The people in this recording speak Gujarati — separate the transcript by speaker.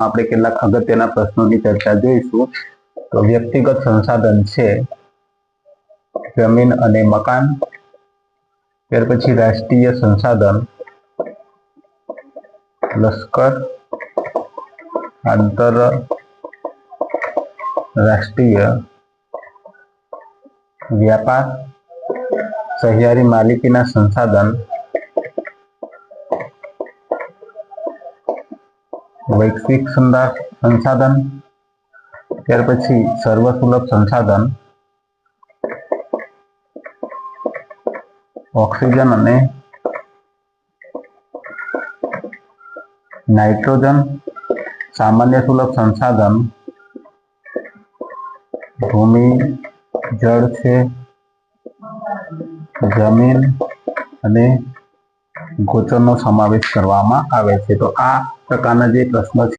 Speaker 1: આપણે કેટલાક અગત્યના પ્રશ્નોની ચર્ચા જોઈશું। તો વ્યક્તિગત સંસાધન છે જમીન અને મકાન, ત્યાર પછી રાષ્ટ્રીય સંસાધન લશ્કર, આંતરરાષ્ટ્રીય વ્યાપાર, સહિયારી માલિકીના સંસાધન વૈશ્વિક સંસાધન, ત્યાર પછી સર્વસુલભ સંસાધન ઓક્સિજન અને નાઇટ્રોજન, સામાન્ય સુલભ સંસાધન ભૂમિ, જળ છે, જમીન અને ગોચરનો સમાવેશ કરવામાં આવે છે। તો આ પ્રકારના જે પ્રશ્નો છે